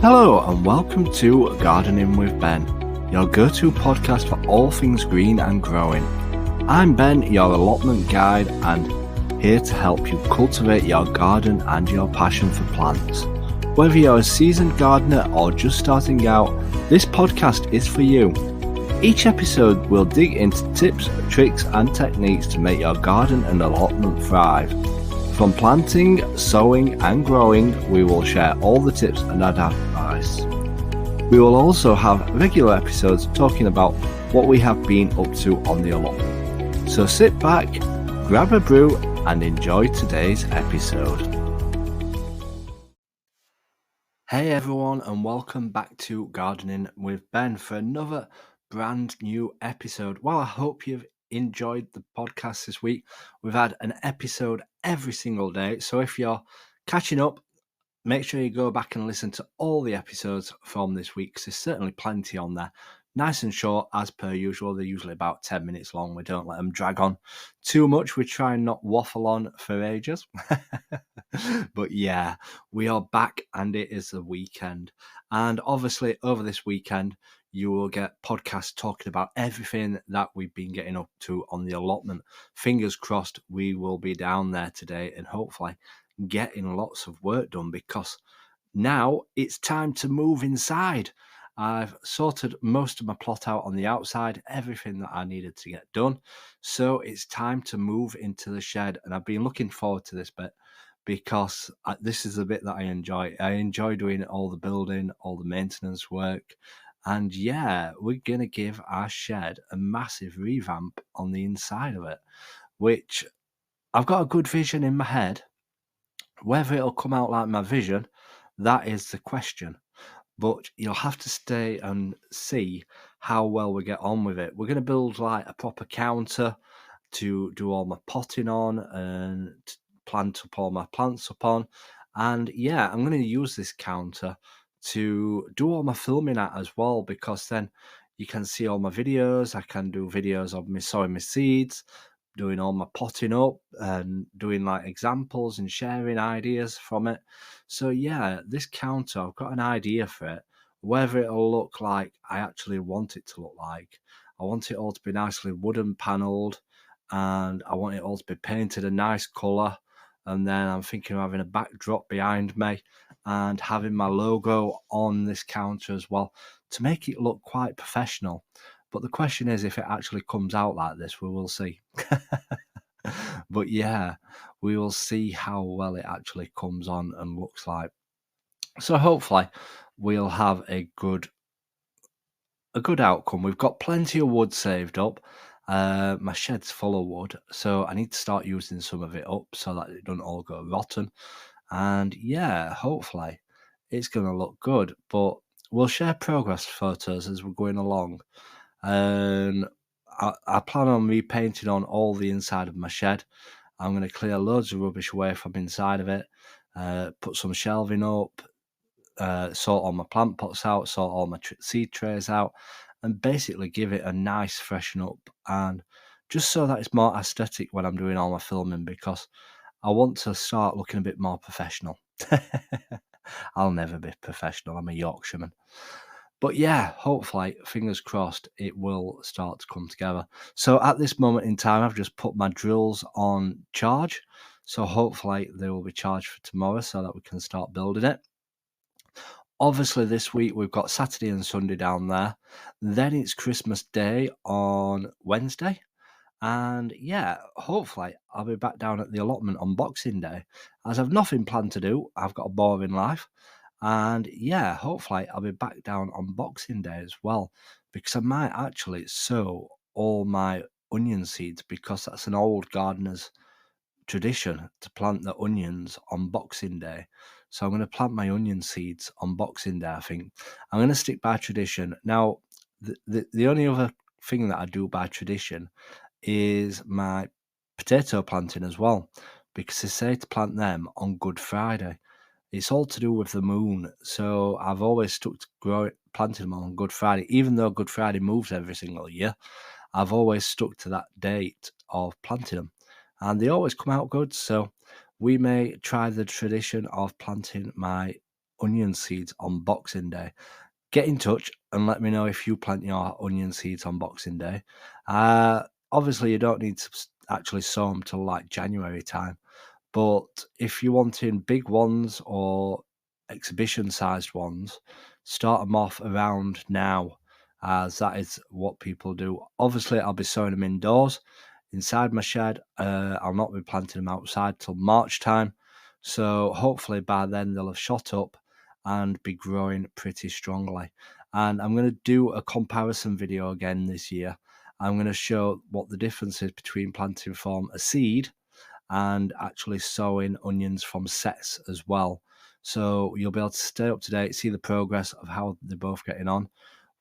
Hello and welcome to Gardening with Ben, your go-to podcast for all things green and growing. I'm Ben, your allotment guide, and here to help you cultivate your garden and your passion for plants. Whether you're a seasoned gardener or just starting out, this podcast is for you. Each episode will dig into tips, tricks and techniques to make your garden and allotment thrive. From planting, sowing and growing, we will share all the tips and advice. We will also have regular episodes talking about what we have been up to on the allotment. So sit back, grab a brew and enjoy today's episode. Hey everyone and welcome back to Gardening with Ben for another brand new episode. Well, I hope you've enjoyed the podcast this week. We've had an episode every single day, so if you're catching up, make sure you go back and listen to all the episodes from this week, because there's certainly plenty on there. Nice and short as per usual. They're usually about 10 minutes long. We don't let them drag on too much. We try and not waffle on for ages. But yeah, we are back and it is the weekend, and obviously over this weekend you will get podcasts talking about everything that we've been getting up to on the allotment. Fingers crossed we will be down there today and hopefully getting lots of work done, because now it's time to move inside. I've sorted most of my plot out on the outside, everything that I needed to get done. So it's time to move into the shed, and I've been looking forward to this bit because this is the bit that I enjoy. I enjoy doing all the building, all the maintenance work. And yeah, we're going to give our shed a massive revamp on the inside of it, which I've got a good vision in my head. Whether it'll come out like my vision, that is the question. But you'll have to stay and see how well we get on with it. We're going to build like a proper counter to do all my potting on and plant up all my plants up on. And yeah, I'm going to use this counter to do all my filming at as well, because then you can see all my videos. I can do videos of me sowing my seeds, doing all my potting up and doing like examples and sharing ideas from it. So yeah, this counter, I've got an idea for it. Whether it'll look like I actually want it to look like, I want it all to be nicely wooden panelled, and I want it all to be painted a nice colour. And then I'm thinking of having a backdrop behind me and having my logo on this counter as well to make it look quite professional. But the question is, if it actually comes out like this, we will see. But yeah, we will see how well it actually comes on and looks like. So hopefully we'll have a good outcome. We've got plenty of wood saved up. My shed's full of wood, so I need to start using some of it up so that it doesn't all go rotten. And yeah, hopefully it's going to look good. But we'll share progress photos as we're going along. And I plan on repainting on all the inside of my shed. I'm going to clear loads of rubbish away from inside of it, put some shelving up, sort all my plant pots out, sort all my seed trays out, and basically give it a nice freshen up, and just so that it's more aesthetic when I'm doing all my filming, because I want to start looking a bit more professional. I'll never be professional, I'm a Yorkshireman. But yeah, hopefully, fingers crossed, it will start to come together. So at this moment in time, I've just put my drills on charge. So hopefully they will be charged for tomorrow so that we can start building it. Obviously, this week we've got Saturday and Sunday down there. Then it's Christmas Day on Wednesday. And yeah, hopefully I'll be back down at the allotment on Boxing Day, as I've nothing planned to do. I've got a boring life. And yeah, hopefully I'll be back down on Boxing Day as well, because I might actually sow all my onion seeds, because that's an old gardener's tradition to plant the onions on Boxing Day. So I'm going to plant my onion seeds on Boxing Day, I think. I'm going to stick by tradition. Now, the only other thing that I do by tradition is my potato planting as well, because they say to plant them on Good Friday. It's all to do with the moon. So I've always stuck to planting them on Good Friday, even though Good Friday moves every single year. I've always stuck to that date of planting them, and they always come out good. So we may try the tradition of planting my onion seeds on Boxing Day. Get in touch and let me know if you plant your onion seeds on Boxing Day. Obviously, you don't need to actually sow them till like January time. But if you're wanting big ones or exhibition-sized ones, start them off around now, as that is what people do. Obviously, I'll be sowing them indoors, inside my shed. I'll not be planting them outside till March time. So hopefully by then they'll have shot up and be growing pretty strongly. And I'm going to do a comparison video again this year. I'm going to show what the difference is between planting from a seed and actually sowing onions from sets as well. So you'll be able to stay up to date, see the progress of how they're both getting on.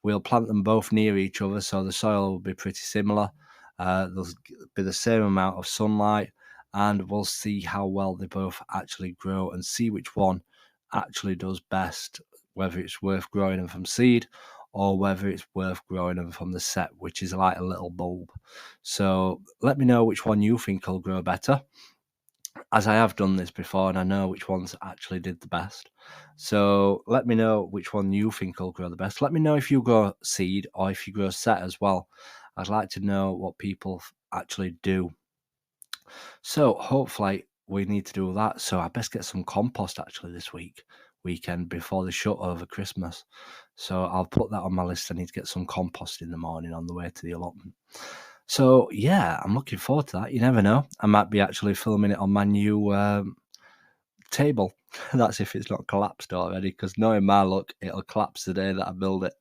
We'll plant them both near each other, so the soil will be pretty similar. There'll be the same amount of sunlight, and we'll see how well they both actually grow and see which one actually does best, whether it's worth growing them from seed or whether it's worth growing them from the set, which is like a little bulb. So let me know which one you think will grow better, as I have done this before and I know which ones actually did the best. So let me know which one you think will grow the best. Let me know if you grow seed or if you grow set as well. I'd like to know what people actually do. So hopefully we need to do that. So I best get some compost actually this weekend before the shut over Christmas. So I'll put that on my list. I need to get some compost in the morning on the way to the allotment. So yeah, I'm looking forward to that. You never know. I might be actually filming it on my new table. That's if it's not collapsed already, because knowing my luck, it'll collapse the day that I build it.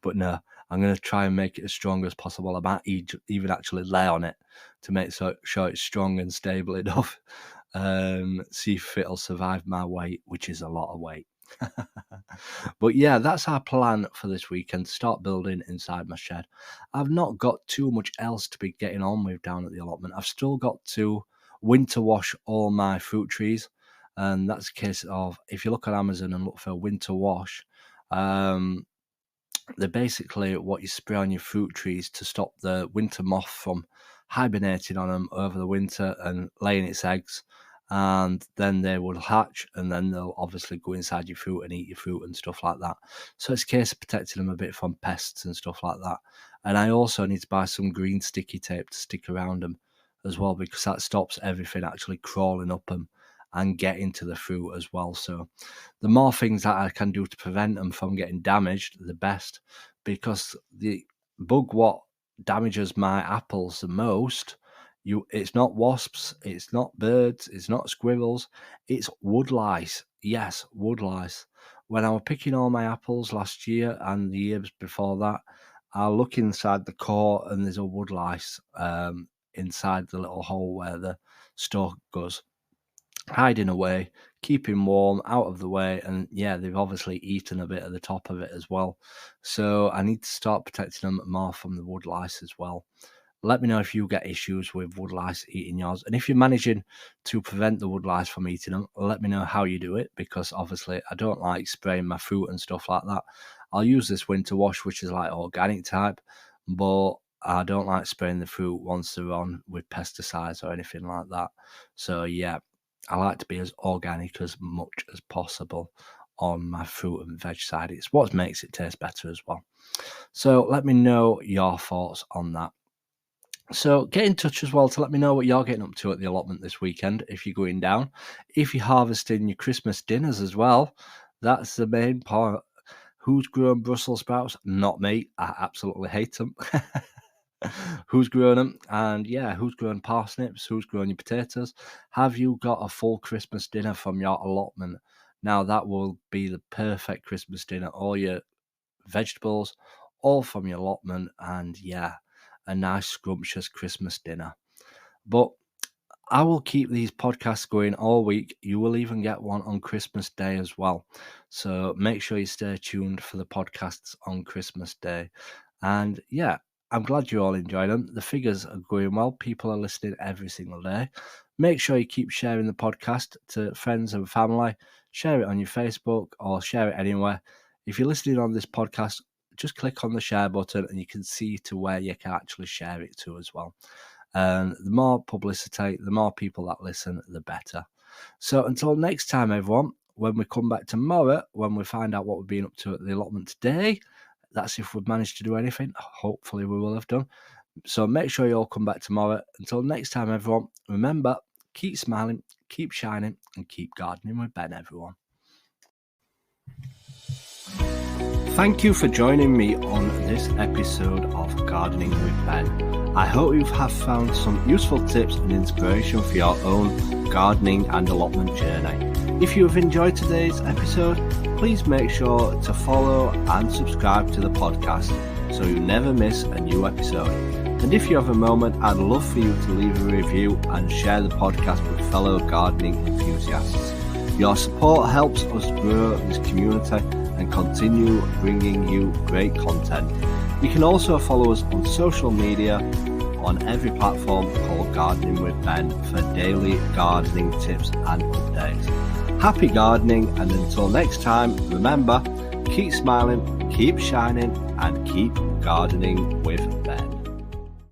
But no, I'm going to try and make it as strong as possible. I might even actually lay on it to make sure it's strong and stable enough. See if it'll survive my weight, which is a lot of weight. But yeah, that's our plan for this weekend. Start building inside my shed. I've not got too much else to be getting on with down at the allotment. I've still got to winter wash all my fruit trees, and that's a case of, if you look on Amazon and look for winter wash, they're basically what you spray on your fruit trees to stop the winter moth from hibernating on them over the winter and laying its eggs, and then they will hatch, and then they'll obviously go inside your fruit and eat your fruit and stuff like that. So it's a case of protecting them a bit from pests and stuff like that. And I also need to buy some green sticky tape to stick around them as well, because that stops everything actually crawling up them and getting to the fruit as well. So the more things that I can do to prevent them from getting damaged, the best, because the bug what damages my apples the most, it's not wasps, it's not birds, it's not squirrels, it's woodlice. Yes, woodlice. When I was picking all my apples last year and the years before that, I look inside the core and there's a woodlice inside the little hole where the stalk goes, hiding away, keeping warm, out of the way, and yeah, they've obviously eaten a bit of the top of it as well. So I need to start protecting them more from the woodlice as well. Let me know if you get issues with woodlice eating yours, and if you're managing to prevent the woodlice from eating them, let me know how you do it, because obviously I don't like spraying my fruit and stuff like that. I'll use this winter wash, which is like organic type, but I don't like spraying the fruit once they're on with pesticides or anything like that. So yeah, I like to be as organic as much as possible on my fruit and veg side. It's what makes it taste better as well. So let me know your thoughts on that. So get in touch as well to let me know what you're getting up to at the allotment this weekend, if you're going down. If you're harvesting your Christmas dinners as well, that's the main part. Who's growing Brussels sprouts? Not me. I absolutely hate them. Who's growing them? And yeah, who's growing parsnips? Who's growing your potatoes? Have you got a full Christmas dinner from your allotment? Now that will be the perfect Christmas dinner. All your vegetables, all from your allotment, and yeah, a nice scrumptious Christmas dinner. But I will keep these podcasts going all week. You will even get one on Christmas Day as well. So make sure you stay tuned for the podcasts on Christmas Day. And yeah, I'm glad you all enjoy them. The figures are going well. People are listening every single day. Make sure you keep sharing the podcast to friends and family. Share it on your Facebook or share it anywhere. If you're listening on this podcast, just click on the share button and you can see to where you can actually share it to as well. And the more publicity, the more people that listen, the better. So until next time, everyone, when we come back tomorrow, when we find out what we've been up to at the allotment today, that's if we've managed to do anything. Hopefully we will have done. So make sure you all come back tomorrow. Until next time, everyone, remember, keep smiling, keep shining, and keep gardening with Ben, everyone. Thank you for joining me on this episode of Gardening with Ben. I hope you have found some useful tips and inspiration for your own gardening and allotment journey. If you have enjoyed today's episode, please make sure to follow and subscribe to the podcast so you never miss a new episode. And if you have a moment, I'd love for you to leave a review and share the podcast with fellow gardening enthusiasts. Your support helps us grow this community and continue bringing you great content. You can also follow us on social media on every platform called Gardening with Ben for daily gardening tips and updates. Happy gardening, and until next time, remember, keep smiling, keep shining, and keep gardening with Ben.